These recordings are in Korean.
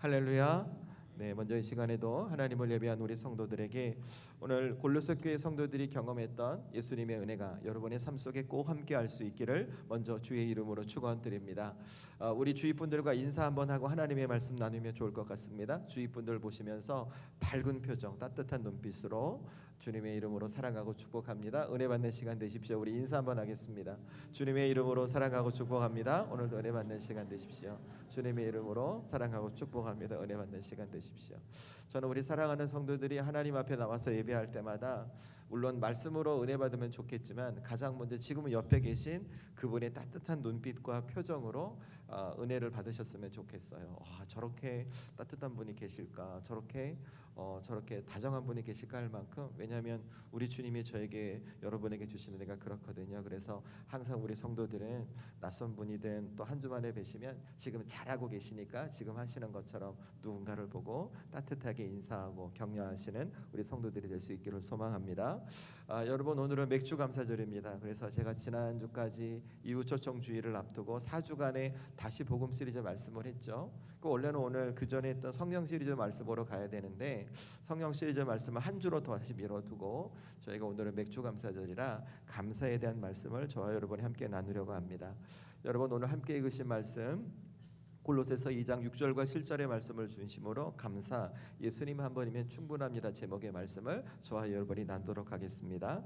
할렐루야. 네, 먼저 이 시간에도 하나님을 예배한 우리 성도들에게 오늘 골로새 교회 성도들이 경험했던 예수님의 은혜가 여러분의 삶 속에 꼭 함께할 수 있기를 먼저 주의 이름으로 축원드립니다. 우리 주위 분들과 인사 한번 하고 하나님의 말씀 나누면 좋을 것 같습니다. 주위 분들 보시면서 밝은 표정, 따뜻한 눈빛으로 주님의 이름으로 사랑하고 축복합니다. 은혜 받는 시간 되십시오. 우리 인사 한번 하겠습니다. 주님의 이름으로 사랑하고 축복합니다. 오늘도 은혜 받는 시간 되십시오. 주님의 이름으로 사랑하고 축복합니다. 은혜 받는 시간 되십시오. 저는 우리 사랑하는 성도들이 하나님 앞에 나와서 예배할 때마다 물론 말씀으로 은혜 받으면 좋겠지만 가장 먼저 지금 옆에 계신 그분의 따뜻한 눈빛과 표정으로 은혜를 받으셨으면 좋겠어요. 저렇게 따뜻한 분이 계실까, 저렇게 다정한 분이 계실까 할 만큼, 왜냐하면 우리 주님이 저에게 여러분에게 주시는 은혜가 그렇거든요. 그래서 항상 우리 성도들은 낯선 분이든 또 한 주 만에 뵈시면 지금 잘하고 계시니까 지금 하시는 것처럼 누군가를 보고 따뜻하게 인사하고 격려하시는 우리 성도들이 될 수 있기를 소망합니다. 여러분, 오늘은 맥주 감사절입니다. 그래서 제가 지난주까지 이웃초청 주일을 앞두고 4주간의 다시 복음 시리즈 말씀을 했죠. 원래는 오늘 그 전에 했던 성령 시리즈 말씀으로 가야 되는데 성령 시리즈 말씀을 한 주로 더 다시 미뤄두고 저희가 오늘은 맥주 감사절이라 감사에 대한 말씀을 저와 여러분이 함께 나누려고 합니다. 여러분, 오늘 함께 읽으신 말씀 골로새서 2장 6절과 7절의 말씀을 중심으로 감사, 예수님 한 번이면 충분합니다 제목의 말씀을 저와 여러분이 나누도록 하겠습니다.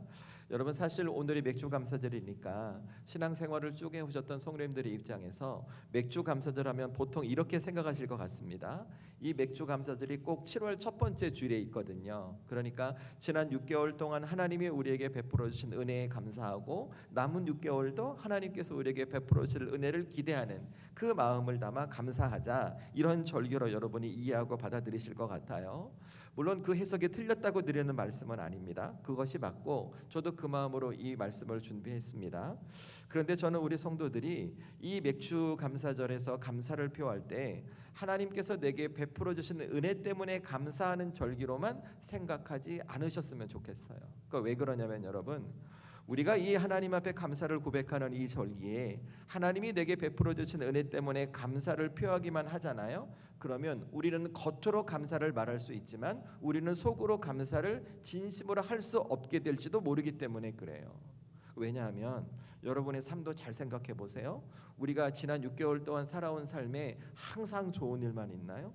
여러분, 사실 오늘이 맥주 감사절이니까 신앙생활을 쭉 해오셨던 성도님들의 입장에서 맥주 감사절 하면 보통 이렇게 생각하실 것 같습니다. 이 맥주 감사절이 꼭 7월 첫 번째 주일에 있거든요. 그러니까 지난 6개월 동안 하나님이 우리에게 베풀어 주신 은혜에 감사하고 남은 6개월도 하나님께서 우리에게 베풀어 주실 은혜를 기대하는 그 마음을 담아 감사하자, 이런 절기로 여러분이 이해하고 받아들이실 것 같아요. 물론 그 해석이 틀렸다고 드리는 말씀은 아닙니다. 그것이 맞고 저도 그 마음으로 이 말씀을 준비했습니다. 그런데 저는 우리 성도들이 이 맥주 감사절에서 감사를 표할 때 하나님께서 내게 베풀어 주신 은혜 때문에 감사하는 절기로만 생각하지 않으셨으면 좋겠어요. 그러니까 왜 그러냐면 여러분, 우리가 이 하나님 앞에 감사를 고백하는 이 절기에 하나님이 내게 베풀어 주신 은혜 때문에 감사를 표하기만 하잖아요. 그러면 우리는 겉으로 감사를 말할 수 있지만 우리는 속으로 감사를 진심으로 할 수 없게 될지도 모르기 때문에 그래요. 왜냐하면 여러분의 삶도 잘 생각해 보세요. 우리가 지난 6개월 동안 살아온 삶에 항상 좋은 일만 있나요?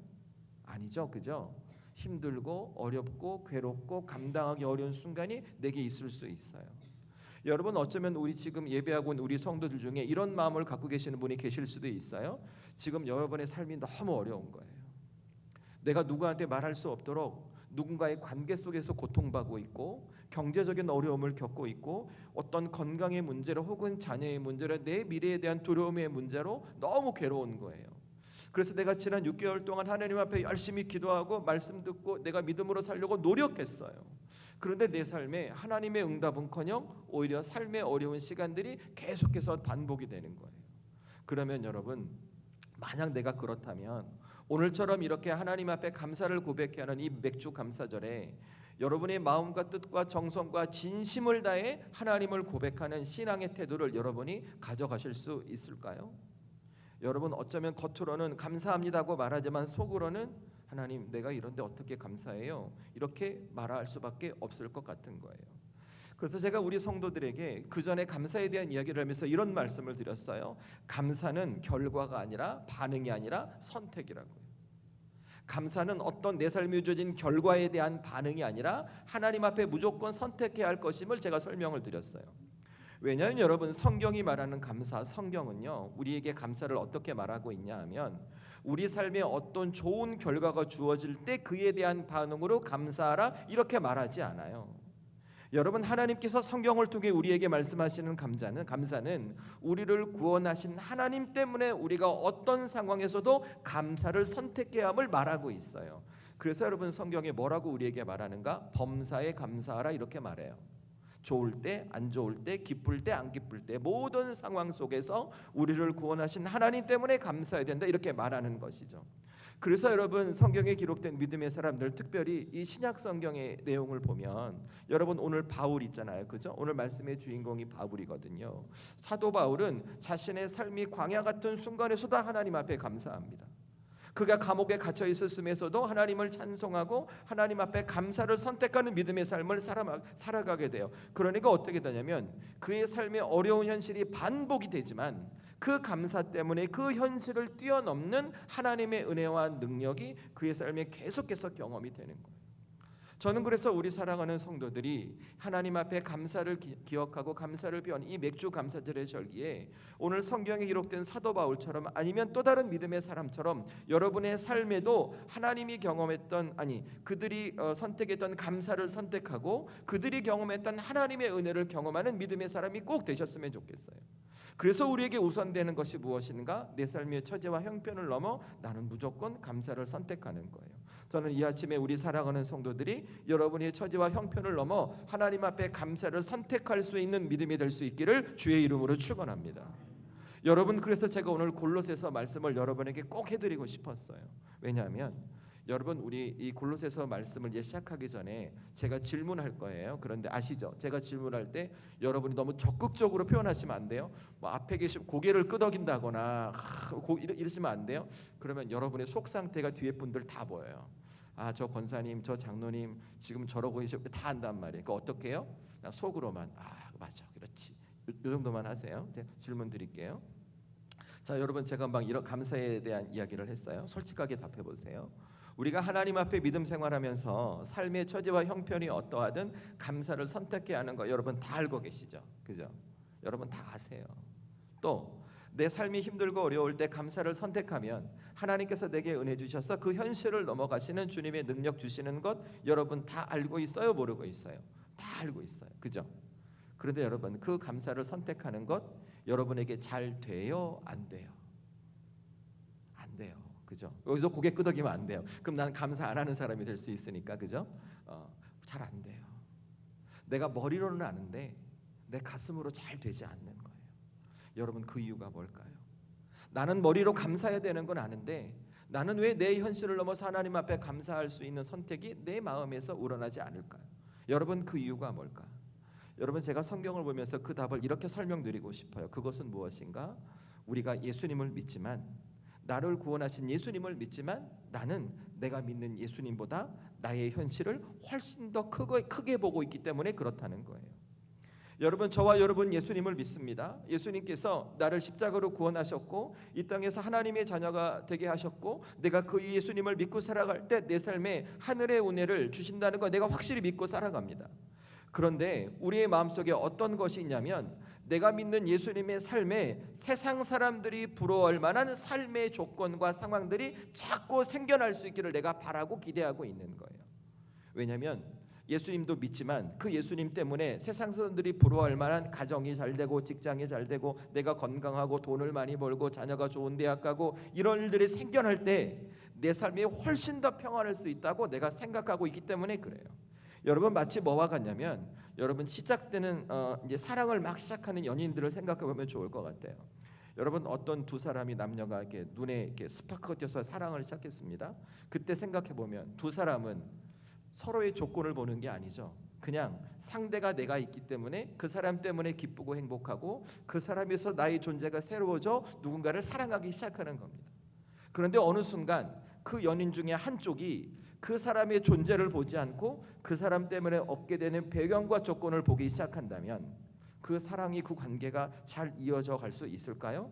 아니죠, 그죠? 힘들고 어렵고 괴롭고 감당하기 어려운 순간이 내게 있을 수 있어요. 여러분, 어쩌면 우리 지금 예배하고 있는 우리 성도들 중에 이런 마음을 갖고 계시는 분이 계실 수도 있어요. 지금 여러분의 삶이 너무 어려운 거예요. 내가 누구한테 말할 수 없도록 누군가의 관계 속에서 고통받고 있고 경제적인 어려움을 겪고 있고 어떤 건강의 문제로 혹은 자녀의 문제로 내 미래에 대한 두려움의 문제로 너무 괴로운 거예요. 그래서 내가 지난 6개월 동안 하나님 앞에 열심히 기도하고 말씀 듣고 내가 믿음으로 살려고 노력했어요. 그런데 내 삶에 하나님의 응답은커녕 오히려 삶의 어려운 시간들이 계속해서 반복이 되는 거예요. 그러면 여러분, 만약 내가 그렇다면 오늘처럼 이렇게 하나님 앞에 감사를 고백해 하는 이 맥주 감사절에 여러분의 마음과 뜻과 정성과 진심을 다해 하나님을 고백하는 신앙의 태도를 여러분이 가져가실 수 있을까요? 여러분, 어쩌면 겉으로는 감사합니다고 말하지만 속으로는 하나님, 내가 이런데 어떻게 감사해요? 이렇게 말할 수밖에 없을 것 같은 거예요. 그래서 제가 우리 성도들에게 그 전에 감사에 대한 이야기를 하면서 이런 말씀을 드렸어요. 감사는 결과가 아니라 반응이 아니라 선택이라고요. 감사는 어떤 내 삶에 주어진 결과에 대한 반응이 아니라 하나님 앞에 무조건 선택해야 할 것임을 제가 설명을 드렸어요. 왜냐하면 여러분, 성경이 말하는 감사, 성경은요 우리에게 감사를 어떻게 말하고 있냐 하면 우리 삶에 어떤 좋은 결과가 주어질 때 그에 대한 반응으로 감사하라 이렇게 말하지 않아요. 여러분, 하나님께서 성경을 통해 우리에게 말씀하시는 감사는 우리를 구원하신 하나님 때문에 우리가 어떤 상황에서도 감사를 선택해야 함을 말하고 있어요. 그래서 여러분, 성경에 뭐라고 우리에게 말하는가? 범사에 감사하라 이렇게 말해요. 좋을 때, 안 좋을 때, 기쁠 때, 안 기쁠 때 모든 상황 속에서 우리를 구원하신 하나님 때문에 감사해야 된다 이렇게 말하는 것이죠. 그래서 여러분, 성경에 기록된 믿음의 사람들, 특별히 이 신약 성경의 내용을 보면 여러분, 오늘 바울 있잖아요, 그죠? 오늘 말씀의 주인공이 바울이거든요. 사도 바울은 자신의 삶이 광야 같은 순간에서도 하나님 앞에 감사합니다. 그가 감옥에 갇혀 있었음에서도 하나님을 찬송하고 하나님 앞에 감사를 선택하는 믿음의 삶을 살아가게 돼요. 그러니까 어떻게 되냐면 그의 삶의 어려운 현실이 반복이 되지만 그 감사 때문에 그 현실을 뛰어넘는 하나님의 은혜와 능력이 그의 삶에 계속해서 경험이 되는 거예요. 저는 그래서 우리 사랑하는 성도들이 하나님 앞에 감사를 기억하고 감사를 표하는 이 맥주 감사절의 절기에 오늘 성경에 기록된 사도 바울처럼 아니면 또 다른 믿음의 사람처럼 여러분의 삶에도 하나님이 경험했던 그들이 선택했던 감사를 선택하고 그들이 경험했던 하나님의 은혜를 경험하는 믿음의 사람이 꼭 되셨으면 좋겠어요. 그래서 우리에게 우선되는 것이 무엇인가? 내 삶의 처지와 형편을 넘어 나는 무조건 감사를 선택하는 거예요. 저는 이 아침에 우리 사랑하는 성도들이 여러분의 처지와 형편을 넘어 하나님 앞에 감사를 선택할 수 있는 믿음이 될 수 있기를 주의 이름으로 축원합니다. 여러분, 그래서 제가 오늘 골로새서 말씀을 여러분에게 꼭 해드리고 싶었어요. 왜냐하면 여러분, 우리 이 골로새서 말씀을 이제 시작하기 전에 제가 질문할 거예요. 그런데 아시죠? 제가 질문할 때 여러분이 너무 적극적으로 표현하시면 안 돼요. 뭐 앞에 계신 고개를 끄덕인다거나 이러시면 안 돼요. 그러면 여러분의 속 상태가 뒤에 분들 다 보여요. 저 권사님, 저 장로님 지금 저러고 계시고 다 한단 말이에요. 그러니까 어떻게 해요? 그냥 속으로만 맞아, 그렇지. 요 정도만 하세요. 질문 드릴게요. 자, 여러분, 제가 막 이런 감사에 대한 이야기를 했어요. 솔직하게 답해 보세요. 우리가 하나님 앞에 믿음 생활하면서 삶의 처지와 형편이 어떠하든 감사를 선택해야 하는 거 여러분 다 알고 계시죠? 그죠? 여러분 다 아세요. 또 내 삶이 힘들고 어려울 때 감사를 선택하면 하나님께서 내게 은혜 주셔서 그 현실을 넘어가시는 주님의 능력 주시는 것 여러분 다 알고 있어요? 모르고 있어요? 다 알고 있어요. 그죠? 그런데 여러분, 그 감사를 선택하는 것 여러분에게 잘 돼요? 안 돼요? 안 돼요. 그죠? 여기서 고개 끄덕이면 안 돼요. 그럼 난 감사 안 하는 사람이 될 수 있으니까. 그죠? 잘 안 돼요. 내가 머리로는 아는데 내 가슴으로 잘 되지 않는 거예요. 여러분, 그 이유가 뭘까요? 나는 머리로 감사해야 되는 건 아는데 나는 왜 내 현실을 넘어서 하나님 앞에 감사할 수 있는 선택이 내 마음에서 우러나지 않을까요? 여러분, 그 이유가 뭘까? 여러분, 제가 성경을 보면서 그 답을 이렇게 설명드리고 싶어요. 그것은 무엇인가? 우리가 예수님을 믿지만, 나를 구원하신 예수님을 믿지만 나는 내가 믿는 예수님보다 나의 현실을 훨씬 더 크게 보고 있기 때문에 그렇다는 거예요. 여러분, 저와 여러분 예수님을 믿습니다. 예수님께서 나를 십자가로 구원하셨고 이 땅에서 하나님의 자녀가 되게 하셨고 내가 그 예수님을 믿고 살아갈 때 내 삶에 하늘의 은혜를 주신다는 거 내가 확실히 믿고 살아갑니다. 그런데 우리의 마음속에 어떤 것이 있냐면 내가 믿는 예수님의 삶에 세상 사람들이 부러워할 만한 삶의 조건과 상황들이 자꾸 생겨날 수 있기를 내가 바라고 기대하고 있는 거예요. 왜냐하면 예수님도 믿지만 그 예수님 때문에 세상 사람들이 부러워할 만한 가정이 잘 되고 직장이 잘 되고 내가 건강하고 돈을 많이 벌고 자녀가 좋은 대학 가고 이런 일들이 생겨날 때 내 삶이 훨씬 더 평안할 수 있다고 내가 생각하고 있기 때문에 그래요. 여러분, 마치 뭐와 같냐면 여러분 시작되는 이제 사랑을 막 시작하는 연인들을 생각해 보면 좋을 것 같아요. 여러분, 어떤 두 사람이 남녀가 이렇게 눈에 이렇게 스파크가 튀어서 사랑을 시작했습니다. 그때 생각해 보면 두 사람은 서로의 조건을 보는 게 아니죠. 그냥 상대가 내가 있기 때문에 그 사람 때문에 기쁘고 행복하고 그 사람에서 나의 존재가 새로워져 누군가를 사랑하기 시작하는 겁니다. 그런데 어느 순간 그 연인 중에 한쪽이 그 사람의 존재를 보지 않고 그 사람 때문에 얻게 되는 배경과 조건을 보기 시작한다면 그 사랑이, 그 관계가 잘 이어져 갈 수 있을까요?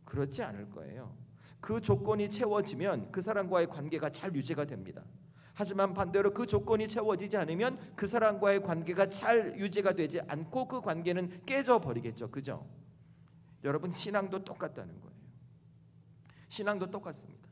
그렇지 않을 거예요. 그 조건이 채워지면 그 사람과의 관계가 잘 유지가 됩니다. 하지만 반대로 그 조건이 채워지지 않으면 그 사람과의 관계가 잘 유지가 되지 않고 그 관계는 깨져버리겠죠. 그죠? 여러분, 신앙도 똑같다는 거예요. 신앙도 똑같습니다.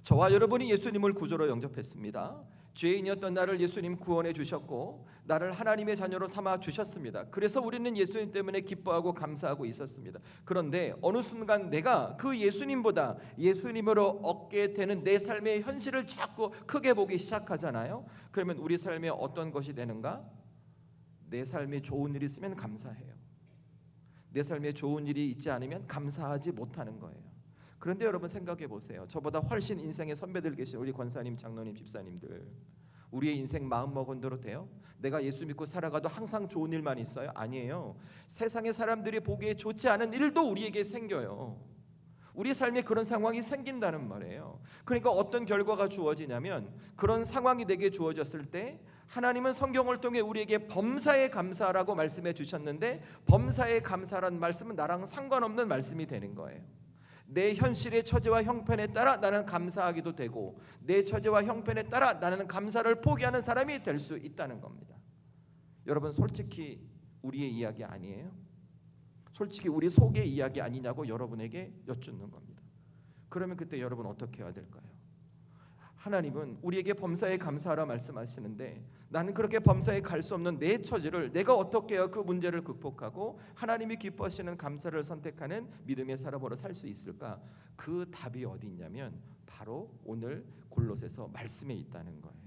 저와 여러분이 예수님을 구주로 영접했습니다. 죄인이었던 나를 예수님 구원해 주셨고 나를 하나님의 자녀로 삼아 주셨습니다. 그래서 우리는 예수님 때문에 기뻐하고 감사하고 있었습니다. 그런데 어느 순간 내가 그 예수님보다 예수님으로 얻게 되는 내 삶의 현실을 자꾸 크게 보기 시작하잖아요. 그러면 우리 삶에 어떤 것이 되는가? 내 삶에 좋은 일이 있으면 감사해요. 내 삶에 좋은 일이 있지 않으면 감사하지 못하는 거예요. 그런데 여러분 생각해 보세요. 저보다 훨씬 인생의 선배들 계신 우리 권사님, 장로님, 집사님들, 우리의 인생 마음먹은 대로 돼요? 내가 예수 믿고 살아가도 항상 좋은 일만 있어요? 아니에요. 세상의 사람들이 보기에 좋지 않은 일도 우리에게 생겨요. 우리 삶에 그런 상황이 생긴다는 말이에요. 그러니까 어떤 결과가 주어지냐면 그런 상황이 내게 주어졌을 때 하나님은 성경을 통해 우리에게 범사에 감사라고 말씀해 주셨는데 범사에 감사라는 말씀은 나랑 상관없는 말씀이 되는 거예요. 내 현실의 처지와 형편에 따라 나는 감사하기도 되고 내 처지와 형편에 따라 나는 감사를 포기하는 사람이 될 수 있다는 겁니다. 여러분 솔직히 우리의 이야기 아니에요? 솔직히 우리 속의 이야기 아니냐고 여러분에게 여쭙는 겁니다. 그러면 그때 여러분 어떻게 해야 될까요? 하나님은 우리에게 범사에 감사하라 말씀하시는데 나는 그렇게 범사에 갈 수 없는 내 처지를 내가 어떻게 해야 그 문제를 극복하고 하나님이 기뻐하시는 감사를 선택하는 믿음의 사람으로 살 수 있을까? 그 답이 어디 있냐면 바로 오늘 골로새서 말씀에 있다는 거예요.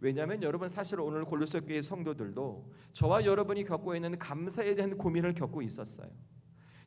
왜냐하면 여러분 사실 오늘 골로새 교회 성도들도 저와 여러분이 겪고 있는 감사에 대한 고민을 겪고 있었어요.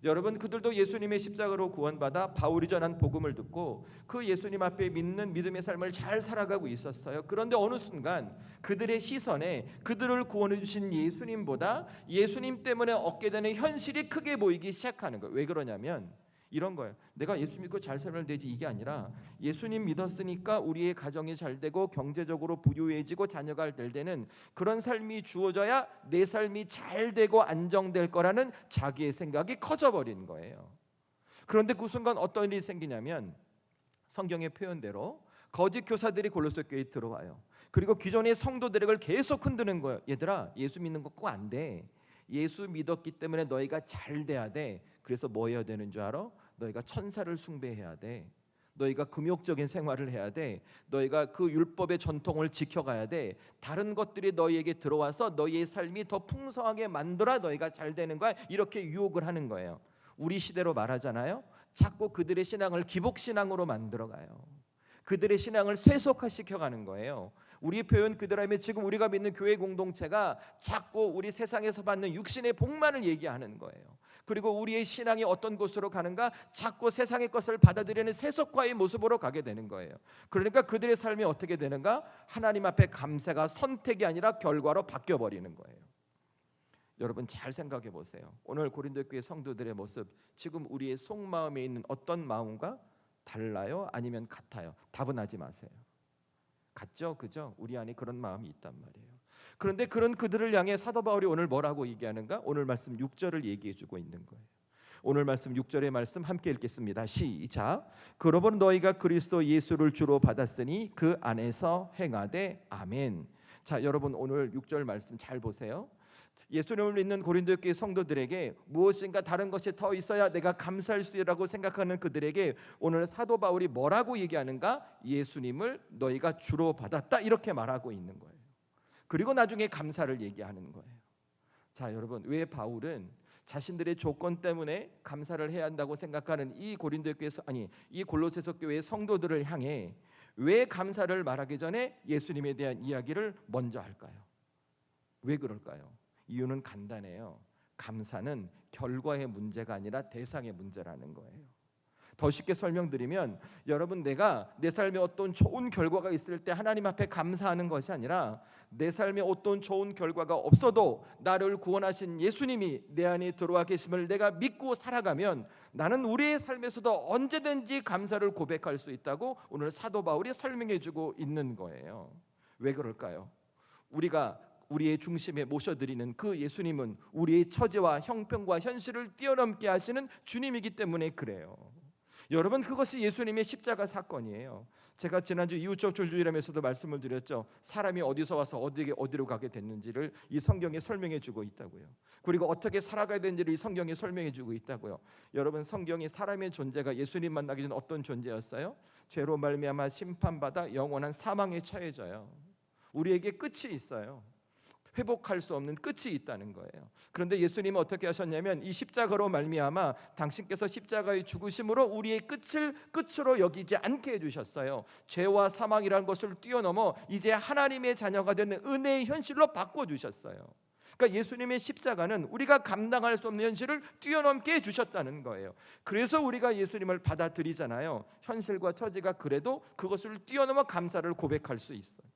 여러분 그들도 예수님의 십자가로 구원받아 바울이 전한 복음을 듣고 그 예수님 앞에 믿는 믿음의 삶을 잘 살아가고 있었어요. 그런데 어느 순간 그들의 시선에 그들을 구원해 주신 예수님보다 예수님 때문에 얻게 되는 현실이 크게 보이기 시작하는 거예요. 왜 그러냐면 이런 거예요. 내가 예수 믿고 잘 살면 되지 이게 아니라 예수님 믿었으니까 우리의 가정이 잘 되고 경제적으로 부유해지고 자녀가 될 때는 그런 삶이 주어져야 내 삶이 잘 되고 안정될 거라는 자기의 생각이 커져버린 거예요. 그런데 그 순간 어떤 일이 생기냐면 성경의 표현대로 거짓 교사들이 골로새 교회에 들어와요. 그리고 기존의 성도들을 계속 흔드는 거예요. 얘들아 예수 믿는 거 꼭 안 돼. 예수 믿었기 때문에 너희가 잘 돼야 돼. 그래서 뭐 해야 되는 줄 알아? 너희가 천사를 숭배해야 돼. 너희가 금욕적인 생활을 해야 돼. 너희가 그 율법의 전통을 지켜가야 돼. 다른 것들이 너희에게 들어와서 너희의 삶이 더 풍성하게 만들어 너희가 잘 되는 거야. 이렇게 유혹을 하는 거예요. 우리 시대로 말하잖아요. 자꾸 그들의 신앙을 기복신앙으로 만들어가요. 그들의 신앙을 쇠속화시켜가는 거예요. 우리 표현 그대로라면 지금 우리가 믿는 교회 공동체가 자꾸 우리 세상에서 받는 육신의 복만을 얘기하는 거예요. 그리고 우리의 신앙이 어떤 곳으로 가는가? 자꾸 세상의 것을 받아들이는 세속화의 모습으로 가게 되는 거예요. 그러니까 그들의 삶이 어떻게 되는가? 하나님 앞에 감사가 선택이 아니라 결과로 바뀌어버리는 거예요. 여러분 잘 생각해 보세요. 오늘 고린도 교회 성도들의 모습 지금 우리의 속마음에 있는 어떤 마음과 달라요? 아니면 같아요? 답은 하지 마세요. 같죠? 그죠? 우리 안에 그런 마음이 있단 말이에요. 그런데 그런 그들을 향해 사도 바울이 오늘 뭐라고 얘기하는가? 오늘 말씀 6절을 얘기해 주고 있는 거예요. 오늘 말씀 6절의 말씀 함께 읽겠습니다. 시작. 그러므로 너희가 그리스도 예수를 주로 받았으니 그 안에서 행하되 아멘. 자, 여러분 오늘 6절 말씀 잘 보세요. 예수님을 믿는 고린도 교회 성도들에게 무엇인가 다른 것이 더 있어야 내가 감사할 수 있다고 생각하는 그들에게 오늘 사도 바울이 뭐라고 얘기하는가? 예수님을 너희가 주로 받았다 이렇게 말하고 있는 거예요. 그리고 나중에 감사를 얘기하는 거예요. 자, 여러분 왜 바울은 자신들의 조건 때문에 감사를 해야 한다고 생각하는 이 고린도 교회에서 이 골로새서 교회의 성도들을 향해 왜 감사를 말하기 전에 예수님에 대한 이야기를 먼저 할까요? 왜 그럴까요? 이유는 간단해요. 감사는 결과의 문제가 아니라 대상의 문제라는 거예요. 더 쉽게 설명드리면 여러분 내가 내 삶에 어떤 좋은 결과가 있을 때 하나님 앞에 감사하는 것이 아니라 내 삶에 어떤 좋은 결과가 없어도 나를 구원하신 예수님이 내 안에 들어와 계심을 내가 믿고 살아가면 나는 우리의 삶에서도 언제든지 감사를 고백할 수 있다고 오늘 사도 바울이 설명해 주고 있는 거예요. 왜 그럴까요? 우리가 우리의 중심에 모셔드리는 그 예수님은 우리의 처지와 형편과 현실을 뛰어넘게 하시는 주님이기 때문에 그래요. 여러분 그것이 예수님의 십자가 사건이에요. 제가 지난주 이웃접촉주일하면서도 말씀을 드렸죠. 사람이 어디서 와서 어디로 가게 됐는지를 이 성경에 설명해 주고 있다고요. 그리고 어떻게 살아가야 되는지를 이 성경에 설명해 주고 있다고요. 여러분 성경이 사람의 존재가 예수님 만나기 전 어떤 존재였어요? 죄로 말미암아 심판받아 영원한 사망에 처해져요. 우리에게 끝이 있어요. 회복할 수 없는 끝이 있다는 거예요. 그런데 예수님은 어떻게 하셨냐면 이 십자가로 말미암아 당신께서 십자가의 죽으심으로 우리의 끝을 끝으로 여기지 않게 해주셨어요. 죄와 사망이라는 것을 뛰어넘어 이제 하나님의 자녀가 되는 은혜의 현실로 바꿔주셨어요. 그러니까 예수님의 십자가는 우리가 감당할 수 없는 현실을 뛰어넘게 해주셨다는 거예요. 그래서 우리가 예수님을 받아들이잖아요. 현실과 처지가 그래도 그것을 뛰어넘어 감사를 고백할 수 있어요.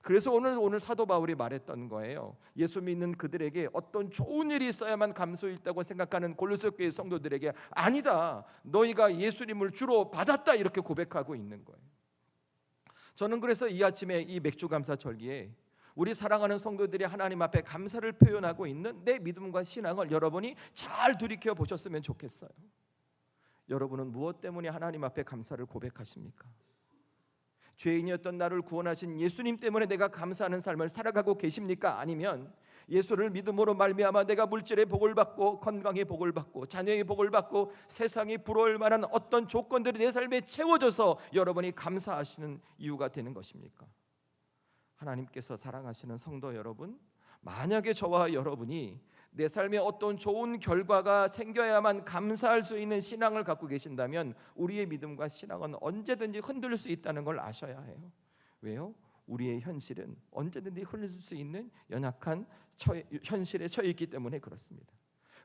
그래서 오늘 사도 바울이 말했던 거예요. 예수 믿는 그들에게 어떤 좋은 일이 있어야만 감수있다고 생각하는 골로새 교회 성도들에게 아니다, 너희가 예수님을 주로 받았다, 이렇게 고백하고 있는 거예요. 저는 그래서 이 아침에 이 맥주 감사 절기에 우리 사랑하는 성도들이 하나님 앞에 감사를 표현하고 있는 내 믿음과 신앙을 여러분이 잘 돌이켜 보셨으면 좋겠어요. 여러분은 무엇 때문에 하나님 앞에 감사를 고백하십니까? 죄인이었던 나를 구원하신 예수님 때문에 내가 감사하는 삶을 살아가고 계십니까? 아니면 예수를 믿음으로 말미암아 내가 물질의 복을 받고 건강의 복을 받고 자녀의 복을 받고 세상이 부러울 만한 어떤 조건들이 내 삶에 채워져서 여러분이 감사하시는 이유가 되는 것입니까? 하나님께서 사랑하시는 성도 여러분, 만약에 저와 여러분이 내 삶에 어떤 좋은 결과가 생겨야만 감사할 수 있는 신앙을 갖고 계신다면 우리의 믿음과 신앙은 언제든지 흔들릴 수 있다는 걸 아셔야 해요. 왜요? 우리의 현실은 언제든지 흔들릴 수 있는 연약한 현실에 처해 있기 때문에 그렇습니다.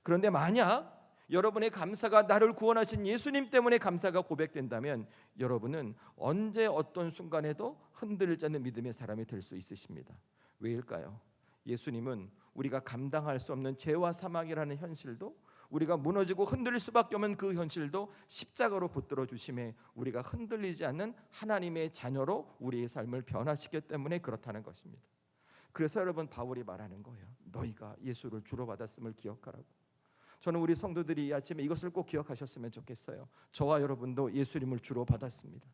그런데 만약 여러분의 감사가 나를 구원하신 예수님 때문에 감사가 고백된다면 여러분은 언제 어떤 순간에도 흔들리지 않는 믿음의 사람이 될 수 있으십니다. 왜일까요? 예수님은 우리가 감당할 수 없는 죄와 사망이라는 현실도, 우리가 무너지고 흔들릴 수밖에 없는 그 현실도 십자가로 붙들어 주심에 우리가 흔들리지 않는 하나님의 자녀로 우리의 삶을 변화시켰기 때문에 그렇다는 것입니다. 그래서 여러분, 바울이 말하는 거예요. 너희가 예수를 주로 받았음을 기억하라고. 저는 우리 성도들이 이 아침에 이것을 꼭 기억하셨으면 좋겠어요. 저와 여러분도 예수님을 주로 받았습니다.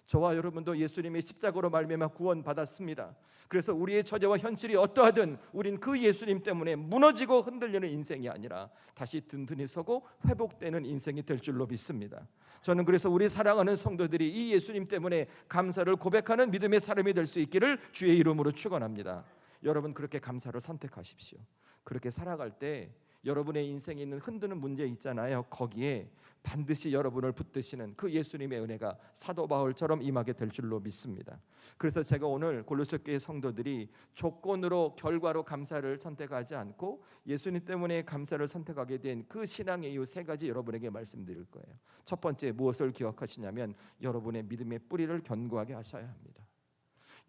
저와 여러분도 예수님의 십자가로 말미암아 구원받았습니다. 그래서 우리의 처지와 현실이 어떠하든 우린 그 예수님 때문에 무너지고 흔들리는 인생이 아니라 다시 든든히 서고 회복되는 인생이 될 줄로 믿습니다. 저는 그래서 우리 사랑하는 성도들이 이 예수님 때문에 감사를 고백하는 믿음의 사람이 될 수 있기를 주의 이름으로 축원합니다. 여러분, 그렇게 감사를 선택하십시오. 그렇게 살아갈 때 여러분의 인생에 있는 흔드는 문제 있잖아요. 거기에 반드시 여러분을 붙드시는 그 예수님의 은혜가 사도 바울처럼 임하게 될 줄로 믿습니다. 그래서 제가 오늘 골로새 교회 성도들이 조건으로 결과로 감사를 선택하지 않고 예수님 때문에 감사를 선택하게 된 그 신앙의 이유 세 가지 여러분에게 말씀드릴 거예요. 첫 번째, 무엇을 기억하시냐면 여러분의 믿음의 뿌리를 견고하게 하셔야 합니다.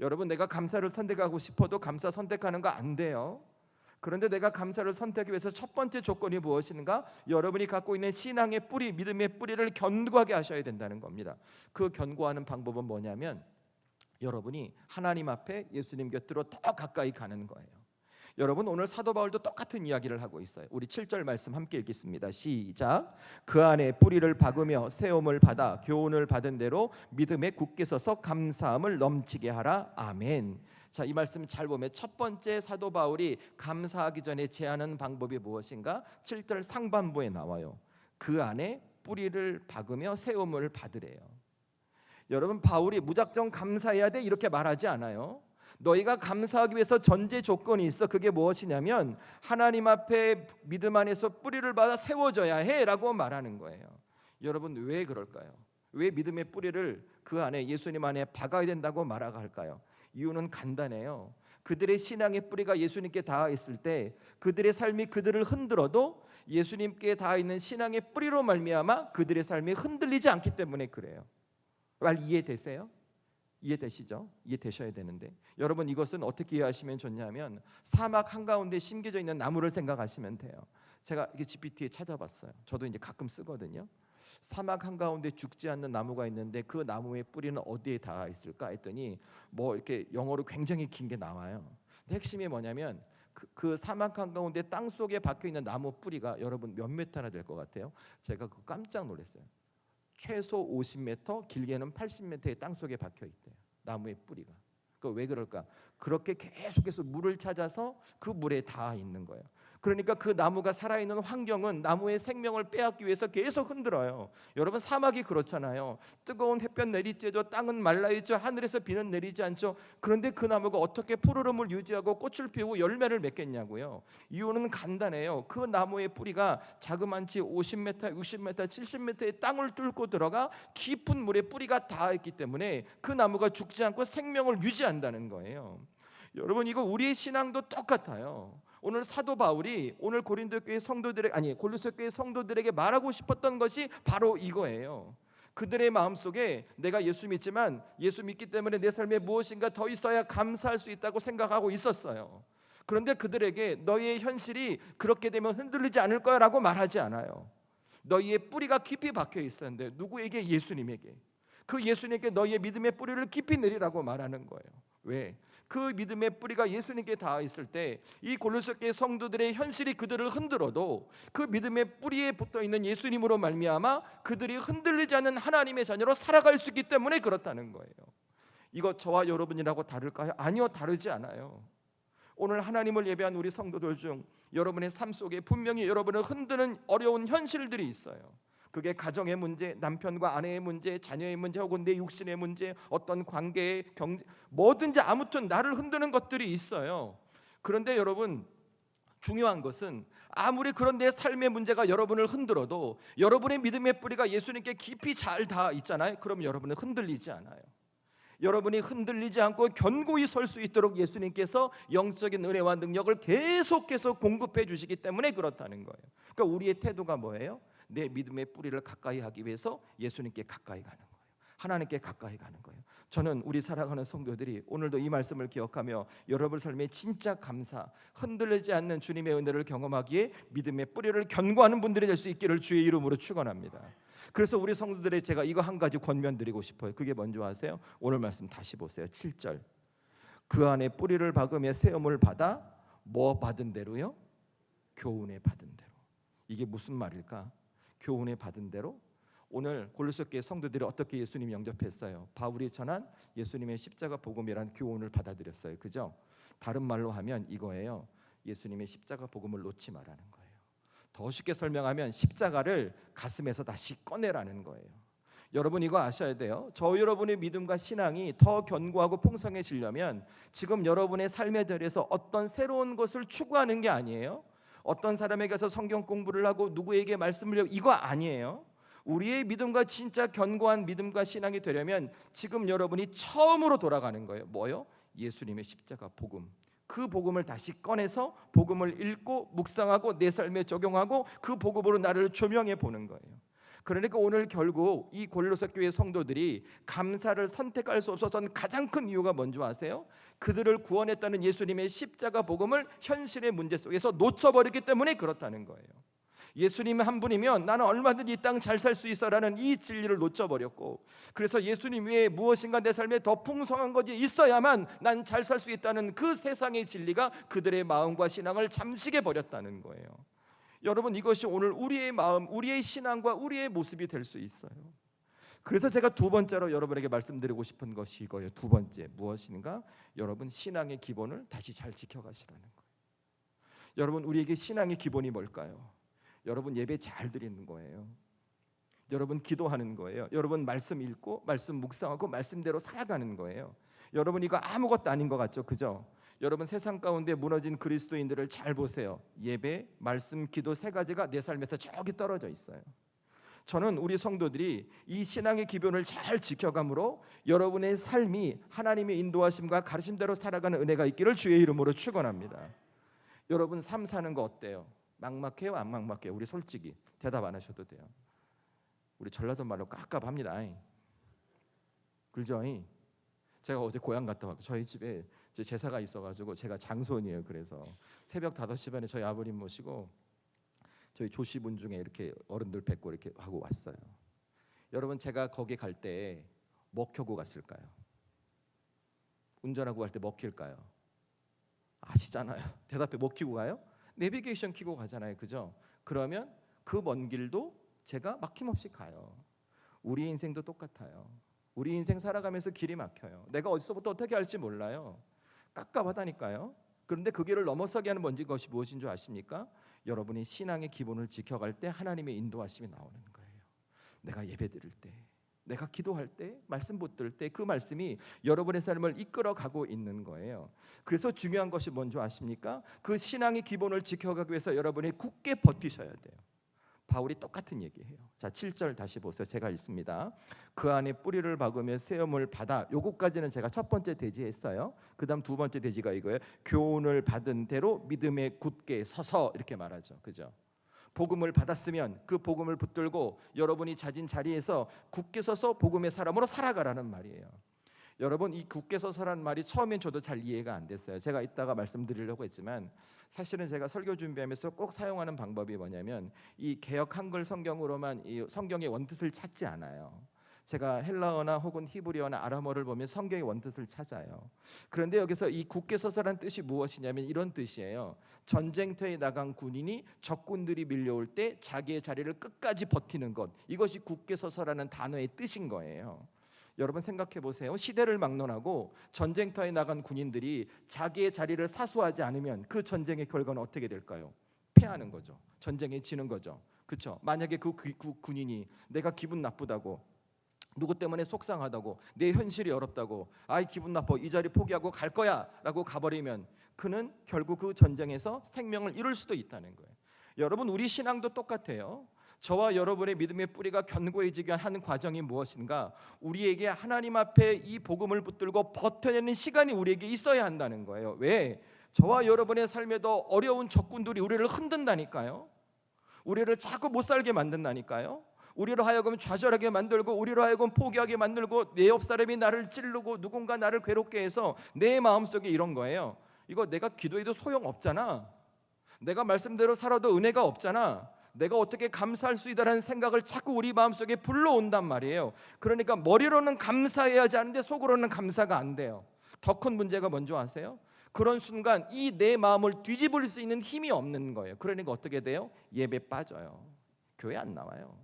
여러분, 내가 감사를 선택하고 싶어도 감사 선택하는 거 안 돼요. 그런데 내가 감사를 선택하기 위해서 첫 번째 조건이 무엇인가? 여러분이 갖고 있는 신앙의 뿌리, 믿음의 뿌리를 견고하게 하셔야 된다는 겁니다. 그 견고하는 방법은 뭐냐면 여러분이 하나님 앞에 예수님 곁으로 더 가까이 가는 거예요. 여러분, 오늘 사도 바울도 똑같은 이야기를 하고 있어요. 우리 7절 말씀 함께 읽겠습니다. 시작. 그 안에 뿌리를 박으며 세움을 받아 교훈을 받은 대로 믿음에 굳게 서서 감사함을 넘치게 하라. 아멘. 자, 이 말씀 잘 보면 첫 번째 사도 바울이 감사하기 전에 제하는 방법이 무엇인가? 7절 상반부에 나와요. 그 안에 뿌리를 박으며 세움을 받으래요. 여러분, 바울이 무작정 감사해야 돼 이렇게 말하지 않아요. 너희가 감사하기 위해서 전제 조건이 있어. 그게 무엇이냐면 하나님 앞에 믿음 안에서 뿌리를 받아 세워져야 해라고 말하는 거예요. 여러분, 왜 그럴까요? 왜 믿음의 뿌리를 그 안에 예수님 안에 박아야 된다고 말하고 할까요? 이유는 간단해요. 그들의 신앙의 뿌리가 예수님께 닿아 있을 때 그들의 삶이 그들을 흔들어도 예수님께 닿아 있는 신앙의 뿌리로 말미암아 그들의 삶이 흔들리지 않기 때문에 그래요. 말 이해되세요? 이해되시죠? 이해되셔야 되는데 여러분, 이것은 어떻게 이해하시면 좋냐면 사막 한가운데 심겨져 있는 나무를 생각하시면 돼요. 제가 이게 GPT에 찾아봤어요. 저도 이제 가끔 쓰거든요. 사막 한가운데 죽지 않는 나무가 있는데 그 나무의 뿌리는 어디에 닿아 있을까 했더니 뭐 이렇게 영어로 굉장히 긴 게 나와요. 근데 핵심이 뭐냐면 그 사막 한가운데 땅 속에 박혀 있는 나무 뿌리가 여러분 몇 메타나 될 것 같아요? 제가 그거 깜짝 놀랐어요. 최소 50m, 길게는 80m의 땅 속에 박혀 있대요. 나무의 뿌리가. 왜 그럴까? 그렇게 계속해서 물을 찾아서 그 물에 닿아 있는 거예요. 그러니까 그 나무가 살아있는 환경은 나무의 생명을 빼앗기 위해서 계속 흔들어요. 여러분, 사막이 그렇잖아요. 뜨거운 햇볕 내리쬐죠. 땅은 말라있죠. 하늘에서 비는 내리지 않죠. 그런데 그 나무가 어떻게 푸르름을 유지하고 꽃을 피우고 열매를 맺겠냐고요. 이유는 간단해요. 그 나무의 뿌리가 자그만치 50m, 60m, 70m의 땅을 뚫고 들어가 깊은 물에 뿌리가 닿아있기 때문에 그 나무가 죽지 않고 생명을 유지한다는 거예요. 여러분, 이거 우리의 신앙도 똑같아요. 오늘 사도 바울이 오늘 고린도 교회 성도들에게 골로새 교회 성도들에게 말하고 싶었던 것이 바로 이거예요. 그들의 마음속에 내가 예수 믿지만 예수 믿기 때문에 내 삶에 무엇인가 더 있어야 감사할 수 있다고 생각하고 있었어요. 그런데 그들에게 너희의 현실이 그렇게 되면 흔들리지 않을 거야 라고 말하지 않아요. 너희의 뿌리가 깊이 박혀 있었는데, 누구에게? 예수님에게. 그 예수님께 너희의 믿음의 뿌리를 깊이 내리라고 말하는 거예요. 왜? 그 믿음의 뿌리가 예수님께 닿아 있을 때 이 골로새 교회 성도들의 현실이 그들을 흔들어도 그 믿음의 뿌리에 붙어 있는 예수님으로 말미암아 그들이 흔들리지 않는 하나님의 자녀로 살아갈 수 있기 때문에 그렇다는 거예요. 이거 저와 여러분이라고 다를까요? 아니요, 다르지 않아요. 오늘 하나님을 예배한 우리 성도들 중 여러분의 삶 속에 분명히 여러분을 흔드는 어려운 현실들이 있어요. 그게 가정의 문제, 남편과 아내의 문제, 자녀의 문제, 혹은 내 육신의 문제, 어떤 관계의 경제, 뭐든지 아무튼 나를 흔드는 것들이 있어요. 그런데 여러분, 중요한 것은 아무리 그런 내 삶의 문제가 여러분을 흔들어도 여러분의 믿음의 뿌리가 예수님께 깊이 잘 닿아 있잖아요. 그럼 여러분은 흔들리지 않아요. 여러분이 흔들리지 않고 견고히 설 수 있도록 예수님께서 영적인 은혜와 능력을 계속해서 공급해 주시기 때문에 그렇다는 거예요. 그러니까 우리의 태도가 뭐예요? 내 믿음의 뿌리를 가까이 하기 위해서 예수님께 가까이 가는 거예요. 하나님께 가까이 가는 거예요. 저는 우리 사랑하는 성도들이 오늘도 이 말씀을 기억하며 여러분 삶에 진짜 감사, 흔들리지 않는 주님의 은혜를 경험하기에 믿음의 뿌리를 견고하는 분들이 될 수 있기를 주의 이름으로 축원합니다. 그래서 우리 성도들의 제가 이거 한 가지 권면드리고 싶어요. 그게 뭔지 아세요? 오늘 말씀 다시 보세요. 7절. 그 안에 뿌리를 박으며 세움을 받아 뭐 받은 대로요? 교훈에 받은 대로. 이게 무슨 말일까? 교훈에 받은 대로. 오늘 골로새 교회 성도들이 어떻게 예수님 영접했어요? 바울이 전한 예수님의 십자가 복음이란 교훈을 받아들였어요. 그죠? 다른 말로 하면 이거예요. 예수님의 십자가 복음을 놓지 말라는 거예요. 더 쉽게 설명하면 십자가를 가슴에서 다시 꺼내라는 거예요. 여러분 이거 아셔야 돼요. 저 여러분의 믿음과 신앙이 더 견고하고 풍성해지려면 지금 여러분의 삶의 자리에서 어떤 새로운 것을 추구하는 게 아니에요. 어떤 사람에게 가서 성경 공부를 하고 누구에게 말씀을 하고 이거 아니에요. 우리의 믿음과 진짜 견고한 믿음과 신앙이 되려면 지금 여러분이 처음으로 돌아가는 거예요. 뭐요? 예수님의 십자가 복음. 그 복음을 다시 꺼내서 복음을 읽고 묵상하고 내 삶에 적용하고 그 복음으로 나를 조명해 보는 거예요. 그러니까 오늘 결국 이 골로새 교회 성도들이 감사를 선택할 수 없었던 가장 큰 이유가 뭔지 아세요? 그들을 구원했다는 예수님의 십자가 복음을 현실의 문제 속에서 놓쳐버렸기 때문에 그렇다는 거예요. 예수님 한 분이면 나는 얼마든지 이 땅 잘 살 수 있어라는 이 진리를 놓쳐버렸고, 그래서 예수님 외에 무엇인가 내 삶에 더 풍성한 것이 있어야만 난 잘 살 수 있다는 그 세상의 진리가 그들의 마음과 신앙을 잠식해 버렸다는 거예요. 여러분 이것이 오늘 우리의 마음, 우리의 신앙과 우리의 모습이 될 수 있어요. 그래서 제가 두 번째로 여러분에게 말씀드리고 싶은 것이 이거예요. 두 번째 무엇인가? 여러분 신앙의 기본을 다시 잘 지켜가시라는 거예요. 여러분 우리에게 신앙의 기본이 뭘까요? 여러분 예배 잘 드리는 거예요. 여러분 기도하는 거예요. 여러분 말씀 읽고 말씀 묵상하고 말씀대로 살아가는 거예요. 여러분 이거 아무것도 아닌 것 같죠? 그죠? 여러분 세상 가운데 무너진 그리스도인들을 잘 보세요. 예배, 말씀, 기도 세 가지가 내 삶에서 저기 떨어져 있어요. 저는 우리 성도들이 이 신앙의 기본을 잘 지켜감으로 여러분의 삶이 하나님의 인도하심과 가르침대로 살아가는 은혜가 있기를 주의 이름으로 축원합니다. 여러분 삶 사는 거 어때요? 막막해요? 안 막막해요? 우리 솔직히 대답 안 하셔도 돼요. 우리 전라도 말로 깝깝합니다. 그죠? 제가 어제 고향 갔다 왔고 저희 집에 제사가 있어가지고 제가 장손이에요. 그래서 새벽 5시 반에 저희 아버님 모시고 저희 조시분 중에 이렇게 어른들 뵙고 이렇게 하고 왔어요. 여러분 제가 거기 갈 때 뭐 켜고 갔을까요? 운전하고 갈 때 뭐 킬까요? 아시잖아요. 대답해. 뭐 켜고 가요? 내비게이션 켜고 가잖아요. 그죠? 그러면 그 먼 길도 제가 막힘없이 가요. 우리 인생도 똑같아요. 우리 인생 살아가면서 길이 막혀요. 내가 어디서부터 어떻게 할지 몰라요. 깝깝하다니까요. 그런데 그 길을 넘어서게 하는 것이 무엇인 줄 아십니까? 여러분이 신앙의 기본을 지켜갈 때 하나님의 인도하심이 나오는 거예요. 내가 예배 드릴 때, 내가 기도할 때, 말씀 붙들 때 그 말씀이 여러분의 삶을 이끌어가고 있는 거예요. 그래서 중요한 것이 뭔지 아십니까? 그 신앙의 기본을 지켜가기 위해서 여러분이 굳게 버티셔야 돼요. 바울이 똑같은 얘기해요. 자, 7절 다시 보세요. 제가 읽습니다. 그 안에 뿌리를 박으며 세움을 받아. 요거까지는 제가 첫 번째 대지했어요. 그 다음 두 번째 대지가 이거예요. 교훈을 받은 대로 믿음에 굳게 서서 이렇게 말하죠. 그죠? 복음을 받았으면 그 복음을 붙들고 여러분이 자진 자리에서 굳게 서서 복음의 사람으로 살아가라는 말이에요. 여러분, 이 굳게 서서라는 말이 처음엔 저도 잘 이해가 안 됐어요. 제가 이따가 말씀드리려고 했지만 사실은 제가 설교 준비하면서 꼭 사용하는 방법이 뭐냐면 이 개역 한글 성경으로만 이 성경의 원뜻을 찾지 않아요. 제가 헬라어나 혹은 히브리어나 아람어를 보면 성경의 원뜻을 찾아요. 그런데 여기서 이 굳게 서서라는 뜻이 무엇이냐면 이런 뜻이에요. 전쟁터에 나간 군인이 적군들이 밀려올 때 자기의 자리를 끝까지 버티는 것, 이것이 굳게 서서라는 단어의 뜻인 거예요. 여러분 생각해 보세요. 시대를 막론하고 전쟁터에 나간 군인들이 자기의 자리를 사수하지 않으면 그 전쟁의 결과는 어떻게 될까요? 패하는 거죠. 전쟁에 지는 거죠. 그렇죠? 만약에 그 군인이 내가 기분 나쁘다고, 누구 때문에 속상하다고, 내 현실이 어렵다고, 아이 기분 나빠, 이 자리 포기하고 갈 거야 라고 가버리면 그는 결국 그 전쟁에서 생명을 잃을 수도 있다는 거예요. 여러분, 우리 신앙도 똑같아요. 저와 여러분의 믿음의 뿌리가 견고해지게 하는 과정이 무엇인가? 우리에게 하나님 앞에 이 복음을 붙들고 버텨내는 시간이 우리에게 있어야 한다는 거예요. 왜? 저와 여러분의 삶에도 어려운 적군들이 우리를 흔든다니까요. 우리를 자꾸 못 살게 만든다니까요. 우리로 하여금 좌절하게 만들고, 우리로 하여금 포기하게 만들고, 내 옆 사람이 나를 찌르고 누군가 나를 괴롭게 해서 내 마음속에 이런 거예요. 이거 내가 기도해도 소용없잖아. 내가 말씀대로 살아도 은혜가 없잖아. 내가 어떻게 감사할 수 있다라는 생각을 자꾸 우리 마음속에 불러온단 말이에요. 그러니까 머리로는 감사해야지 하는데 속으로는 감사가 안 돼요. 더 큰 문제가 뭔지 아세요? 그런 순간 이 내 마음을 뒤집을 수 있는 힘이 없는 거예요. 그러니까 어떻게 돼요? 예배 빠져요. 교회 안 나와요.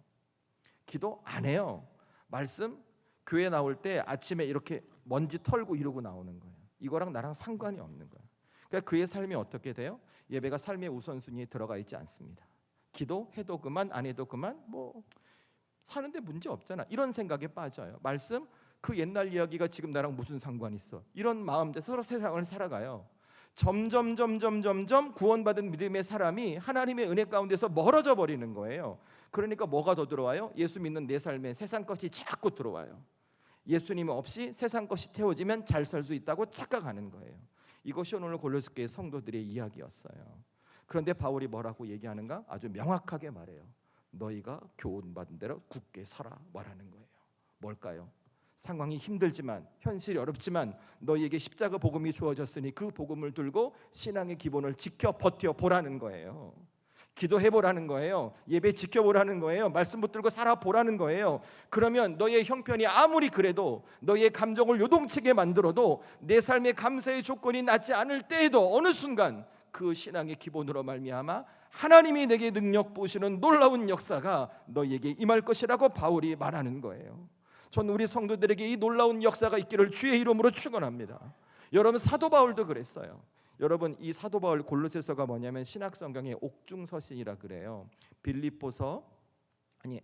기도 안 해요. 말씀 교회 나올 때 아침에 이렇게 먼지 털고 이러고 나오는 거예요. 이거랑 나랑 상관이 없는 거예요. 그러니까 그의 삶이 어떻게 돼요? 예배가 삶의 우선순위에 들어가 있지 않습니다. 기도해도 그만, 안 해도 그만, 뭐 사는데 문제 없잖아, 이런 생각에 빠져요. 말씀 그 옛날 이야기가 지금 나랑 무슨 상관 있어, 이런 마음대 서로 세상을 살아가요. 점점 구원받은 믿음의 사람이 하나님의 은혜 가운데서 멀어져 버리는 거예요. 그러니까 뭐가 더 들어와요? 예수 믿는 내 삶에 세상 것이 자꾸 들어와요. 예수님 없이 세상 것이 태워지면 잘 살 수 있다고 착각하는 거예요. 이것이 오늘 골로새 교회 성도들의 이야기였어요. 그런데 바울이 뭐라고 얘기하는가? 아주 명확하게 말해요. 너희가 교훈받은 대로 굳게 서라 말하는 거예요. 뭘까요? 상황이 힘들지만, 현실이 어렵지만 너희에게 십자가 복음이 주어졌으니 그 복음을 들고 신앙의 기본을 지켜 버텨 보라는 거예요. 기도해 보라는 거예요. 예배 지켜보라는 거예요. 말씀 붙들고 살아보라는 거예요. 그러면 너의 형편이 아무리 그래도, 너의 감정을 요동치게 만들어도, 내 삶의 감사의 조건이 낮지 않을 때에도 어느 순간 그 신앙의 기본으로 말미암아 하나님이 내게 능력 부으시는 놀라운 역사가 너희에게 임할 것이라고 바울이 말하는 거예요. 전 우리 성도들에게 이 놀라운 역사가 있기를 주의 이름으로 축원합니다. 여러분, 사도 바울도 그랬어요. 여러분, 이 사도 바울 골로새서가 뭐냐면 신약 성경의 옥중서신이라 그래요.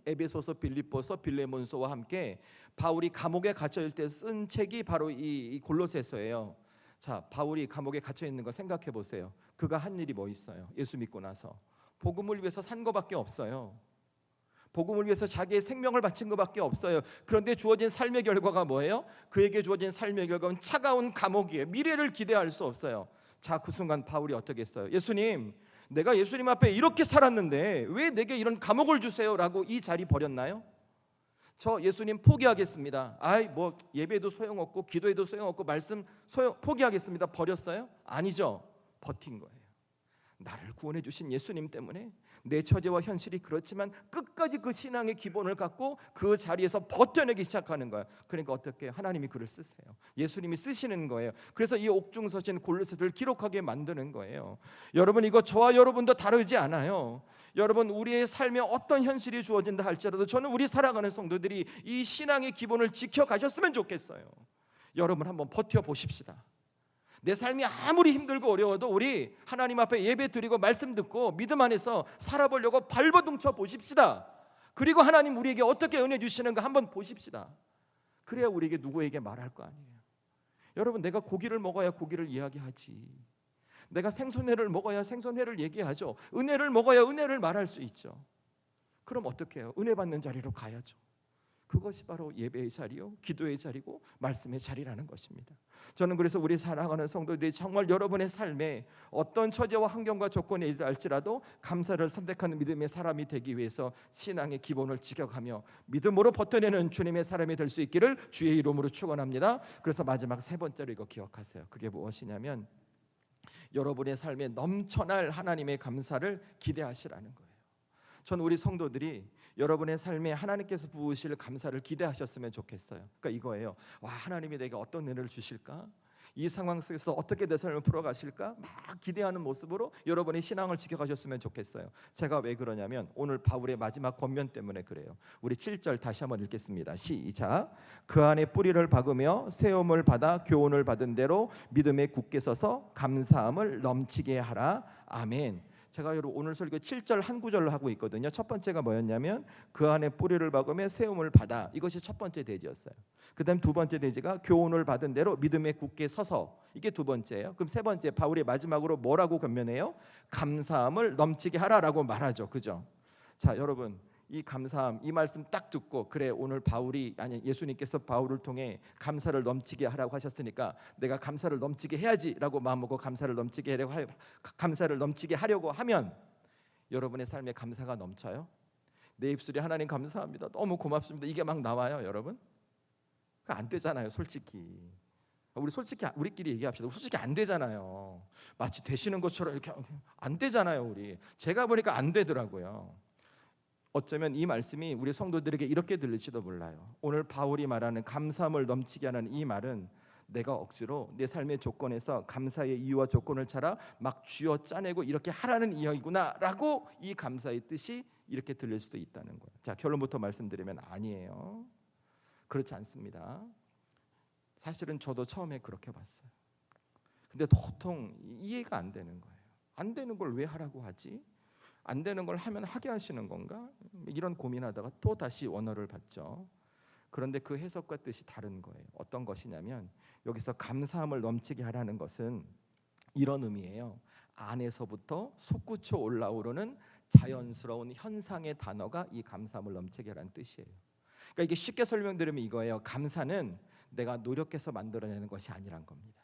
에베소서, 빌립보서, 빌레몬서와 함께 바울이 감옥에 갇혀 있을 때 쓴 책이 바로 이 골로새서예요. 자, 바울이 감옥에 갇혀 있는 거 생각해 보세요. 그가 한 일이 뭐 있어요? 예수 믿고 나서 복음을 위해서 산 거밖에 없어요. 복음을 위해서 자기의 생명을 바친 것밖에 없어요. 그런데 주어진 삶의 결과가 뭐예요? 그에게 주어진 삶의 결과는 차가운 감옥이에요. 미래를 기대할 수 없어요. 자, 그 순간 바울이 어떻게 했어요? 예수님, 내가 예수님 앞에 이렇게 살았는데 왜 내게 이런 감옥을 주세요? 라고 이 자리 버렸나요? 저 예수님 포기하겠습니다. 뭐 예배도 소용없고 기도해도 소용없고 말씀 포기하겠습니다. 버렸어요? 아니죠. 버틴 거예요. 나를 구원해 주신 예수님 때문에 내 처지와 현실이 그렇지만 끝까지 그 신앙의 기본을 갖고 그 자리에서 버텨내기 시작하는 거예요. 그러니까 어떻게 하나님이 그를 쓰세요. 예수님이 쓰시는 거예요. 그래서 이 옥중서신 골로새서를 기록하게 만드는 거예요. 여러분, 이거 저와 여러분도 다르지 않아요. 여러분, 우리의 삶에 어떤 현실이 주어진다 할지라도 저는 우리 살아가는 성도들이 이 신앙의 기본을 지켜가셨으면 좋겠어요. 여러분, 한번 버텨보십시다. 내 삶이 아무리 힘들고 어려워도 우리 하나님 앞에 예배 드리고 말씀 듣고 믿음 안에서 살아보려고 발버둥쳐 보십시다. 그리고 하나님 우리에게 어떻게 은혜 주시는가 한번 보십시다. 그래야 우리에게 누구에게 말할 거 아니에요. 여러분, 내가 고기를 먹어야 고기를 이야기하지, 내가 생선회를 먹어야 생선회를 얘기하죠. 은혜를 먹어야 은혜를 말할 수 있죠. 그럼 어떻게 해요? 은혜 받는 자리로 가야죠. 그것이 바로 예배의 자리요, 기도의 자리고 말씀의 자리라는 것입니다. 저는 그래서 우리 사랑하는 성도들이 정말 여러분의 삶에 어떤 처지와 환경과 조건이 일할지라도 감사를 선택하는 믿음의 사람이 되기 위해서 신앙의 기본을 지켜가며 믿음으로 버텨내는 주님의 사람이 될 수 있기를 주의 이름으로 축원합니다. 그래서 마지막 세 번째로 이거 기억하세요. 그게 무엇이냐면 여러분의 삶에 넘쳐날 하나님의 감사를 기대하시라는 거예요. 전 우리 성도들이 여러분의 삶에 하나님께서 부으실 감사를 기대하셨으면 좋겠어요. 그러니까 이거예요. 와, 하나님이 내게 어떤 은혜를 주실까? 이 상황 속에서 어떻게 내 삶을 풀어가실까? 막 기대하는 모습으로 여러분의 신앙을 지켜가셨으면 좋겠어요. 제가 왜 그러냐면 오늘 바울의 마지막 권면 때문에 그래요. 우리 7절 다시 한번 읽겠습니다. 시작. 그 안에 뿌리를 박으며 세움을 받아 교훈을 받은 대로 믿음에 굳게 서서 감사함을 넘치게 하라. 아멘. 제가 오늘 설교 7절 한 구절로 하고 있거든요. 첫 번째가 뭐였냐면 그 안에 뿌리를 박으며 세움을 받아. 이것이 첫 번째 대지였어요. 그 다음 두 번째 대지가 교훈을 받은 대로 믿음에 굳게 서서. 이게 두 번째예요. 그럼 세 번째 바울이 마지막으로 뭐라고 권면해요? 감사함을 넘치게 하라라고 말하죠. 그죠? 자, 여러분, 이 감사함, 이 말씀 딱 듣고 그래, 오늘 바울이, 아니 예수님께서 바울을 통해 감사를 넘치게 하라고 하셨으니까 내가 감사를 넘치게 해야지라고 마음먹고 감사를 넘치게 하려고 하면 여러분의 삶에 감사가 넘쳐요? 내 입술이 하나님 감사합니다, 너무 고맙습니다, 이게 막 나와요, 여러분? 그거 안 되잖아요, 솔직히. 우리 솔직히 우리끼리 얘기합시다. 솔직히 안 되잖아요. 마치 되시는 것처럼 이렇게 안 되잖아요. 우리 제가 보니까 안 되더라고요. 어쩌면 이 말씀이 우리 성도들에게 이렇게 들릴지도 몰라요. 오늘 바울이 말하는 감사함을 넘치게 하는 이 말은 내가 억지로 내 삶의 조건에서 감사의 이유와 조건을 찾아 막 쥐어 짜내고 이렇게 하라는 이야기구나라고 이 감사의 뜻이 이렇게 들릴 수도 있다는 거예요. 자, 결론부터 말씀드리면 아니에요. 그렇지 않습니다. 사실은 저도 처음에 그렇게 봤어요. 근데 도통 이해가 안 되는 거예요. 안 되는 걸 왜 하라고 하지? 안 되는 걸 하면 하게 하시는 건가? 이런 고민하다가 또 다시 원어를 봤죠. 그런데 그 해석과 뜻이 다른 거예요. 어떤 것이냐면 여기서 감사함을 넘치게 하라는 것은 이런 의미예요. 안에서부터 솟구쳐 올라오르는 자연스러운 현상의 단어가 이 감사함을 넘치게 하라는 뜻이에요. 그러니까 이게 쉽게 설명드리면 이거예요. 감사는 내가 노력해서 만들어내는 것이 아니란 겁니다.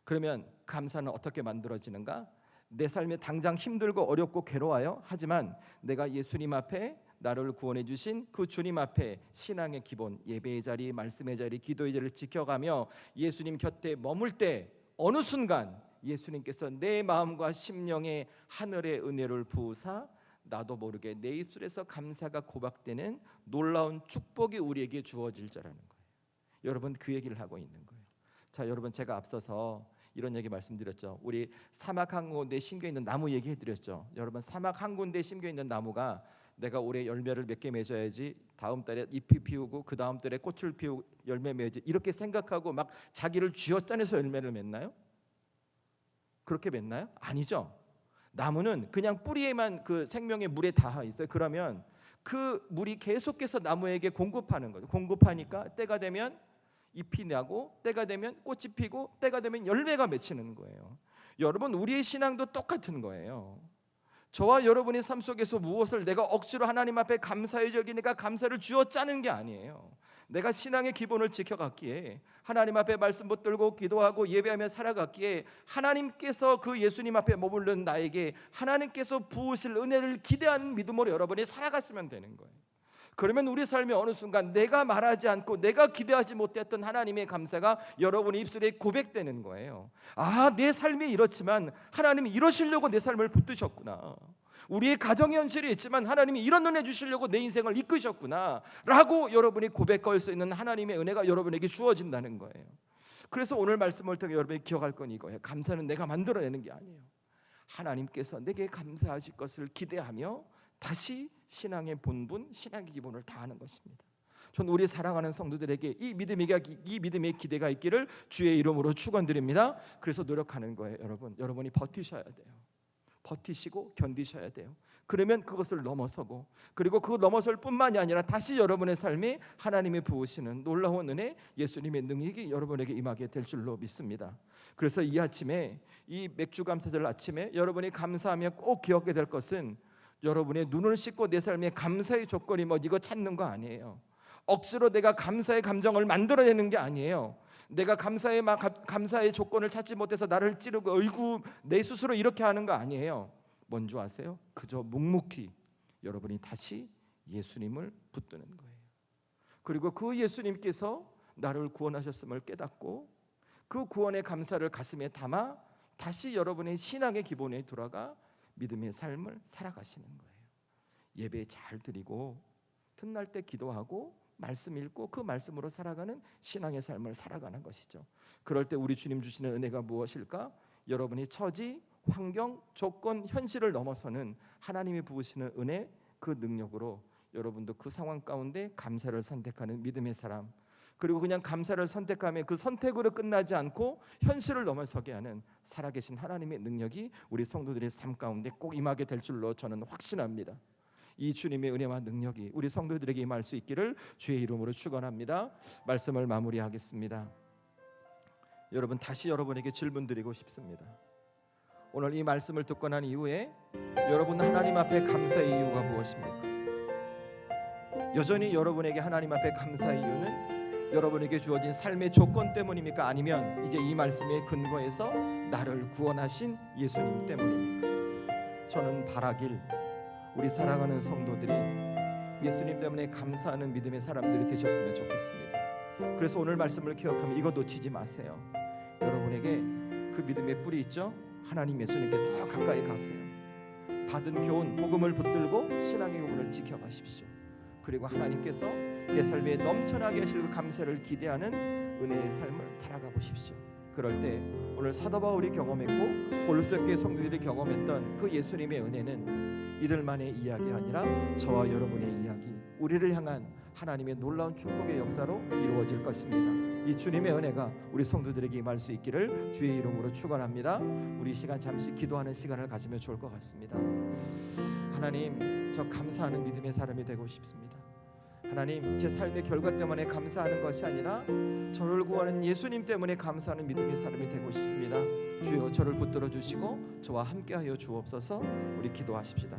그러면 감사는 어떻게 만들어지는가? 내 삶에 당장 힘들고 어렵고 괴로워요. 하지만 내가 예수님 앞에 나를 구원해 주신 그 주님 앞에 신앙의 기본, 예배의 자리, 말씀의 자리, 기도의 자리를 지켜가며 예수님 곁에 머물 때 어느 순간 예수님께서 내 마음과 심령에 하늘의 은혜를 부으사 나도 모르게 내 입술에서 감사가 고박되는 놀라운 축복이 우리에게 주어질 자라는 거예요. 여러분, 그 얘기를 하고 있는 거예요. 자, 여러분, 제가 앞서서 이런 얘기 말씀드렸죠. 우리 사막 한 군데 심겨 있는 나무 얘기해드렸죠. 여러분, 사막 한 군데 심겨 있는 나무가 내가 올해 열매를 몇 개 맺어야지, 다음 달에 잎이 피우고 그 다음 달에 꽃을 피우고 열매 맺지, 이렇게 생각하고 막 자기를 쥐어짜내서 열매를 맺나요? 그렇게 맺나요? 아니죠. 나무는 그냥 뿌리에만 그 생명의 물에 닿아 있어요. 그러면 그 물이 계속해서 나무에게 공급하는 거죠. 공급하니까 때가 되면 잎이 나고 때가 되면 꽃이 피고 때가 되면 열매가 맺히는 거예요. 여러분, 우리의 신앙도 똑같은 거예요. 저와 여러분의 삶 속에서 무엇을 내가 억지로 하나님 앞에 감사의 여기니까 감사를 쥐어 짜는 게 아니에요. 내가 신앙의 기본을 지켜갔기에, 하나님 앞에 말씀 붙들고 기도하고 예배하며 살아갔기에 하나님께서 그 예수님 앞에 머무른 나에게 하나님께서 부으실 은혜를 기대하는 믿음으로 여러분이 살아갔으면 되는 거예요. 그러면 우리 삶의 어느 순간 내가 말하지 않고 내가 기대하지 못했던 하나님의 감사가 여러분의 입술에 고백되는 거예요. 아, 내 삶이 이렇지만 하나님이 이러시려고 내 삶을 붙드셨구나. 우리의 가정의 현실이 있지만 하나님이 이런 은혜 주시려고 내 인생을 이끄셨구나 라고 여러분이 고백할 수 있는 하나님의 은혜가 여러분에게 주어진다는 거예요. 그래서 오늘 말씀을 통해 여러분이 기억할 건 이거예요. 감사는 내가 만들어내는 게 아니에요. 하나님께서 내게 감사하실 것을 기대하며 다시 신앙의 본분, 신앙의 기본을 다하는 것입니다. 저는 우리 사랑하는 성도들에게 이 믿음의 기대가 있기를 주의 이름으로 축원드립니다. 그래서 노력하는 거예요. 여러분이 버티셔야 돼요. 버티시고 견디셔야 돼요. 그러면 그것을 넘어서고, 그리고 그걸 넘어설 뿐만이 아니라 다시 여러분의 삶에 하나님이 부으시는 놀라운 은혜, 예수님의 능력이 여러분에게 임하게 될 줄로 믿습니다. 그래서 이 아침에, 이 맥주 감사절 아침에 여러분이 감사하며 꼭 기억해야 될 것은 여러분의 눈을 씻고 내 삶의 감사의 조건이 뭐 이거 찾는 거 아니에요. 억지로 내가 감사의 감정을 만들어내는 게 아니에요. 내가 감사의 조건을 찾지 못해서 나를 찌르고 어이구 내 스스로 이렇게 하는 거 아니에요. 뭔지 아세요? 그저 묵묵히 여러분이 다시 예수님을 붙드는 거예요. 그리고 그 예수님께서 나를 구원하셨음을 깨닫고 그 구원의 감사를 가슴에 담아 다시 여러분의 신앙의 기본에 돌아가 믿음의 삶을 살아가시는 거예요. 예배 잘 드리고 틈날 때 기도하고 말씀 읽고 그 말씀으로 살아가는 신앙의 삶을 살아가는 것이죠. 그럴 때 우리 주님 주시는 은혜가 무엇일까? 여러분이 처지, 환경, 조건, 현실을 넘어서는 하나님이 부으시는 은혜, 그 능력으로 여러분도 그 상황 가운데 감사를 선택하는 믿음의 사람, 그리고 그냥 감사를 선택하면 그 선택으로 끝나지 않고 현실을 넘어서게 하는 살아계신 하나님의 능력이 우리 성도들의 삶 가운데 꼭 임하게 될 줄로 저는 확신합니다. 이 주님의 은혜와 능력이 우리 성도들에게 임할 수 있기를 주의 이름으로 축원합니다. 말씀을 마무리하겠습니다. 여러분, 다시 여러분에게 질문 드리고 싶습니다. 오늘 이 말씀을 듣고 난 이후에 여러분 하나님 앞에 감사의 이유가 무엇입니까? 여전히 여러분에게 하나님 앞에 감사의 이유는 여러분에게 주어진 삶의 조건 때문입니까? 아니면 이제 이 말씀의 근거에서 나를 구원하신 예수님 때문입니까? 저는 바라길 우리 사랑하는 성도들이 예수님 때문에 감사하는 믿음의 사람들이 되셨으면 좋겠습니다. 그래서 오늘 말씀을 기억하면 이거 놓치지 마세요. 여러분에게 그 믿음의 뿔이 있죠? 하나님 예수님께 더 가까이 가세요. 받은 교훈, 복음을 붙들고 신앙의 교훈을 지켜가십시오. 그리고 하나님께서 내 삶에 넘쳐나게 하실 그 감사를 기대하는 은혜의 삶을 살아가 보십시오. 그럴 때 오늘 사도 바울이 경험했고 골로새 교회 성도들이 경험했던 그 예수님의 은혜는 이들만의 이야기가 아니라 저와 여러분의 이야기, 우리를 향한 하나님의 놀라운 축복의 역사로 이루어질 것입니다. 이 주님의 은혜가 우리 성도들에게 임할 수 있기를 주의 이름으로 축원합니다. 우리 시간 잠시 기도하는 시간을 가지면 좋을 것 같습니다. 하나님, 저 감사하는 믿음의 사람이 되고 싶습니다. 하나님, 제 삶의 결과 때문에 감사하는 것이 아니라 저를 구하는 예수님 때문에 감사하는 믿음의 사람이 되고 싶습니다. 주여, 저를 붙들어 주시고 저와 함께하여 주옵소서. 우리 기도하십시다.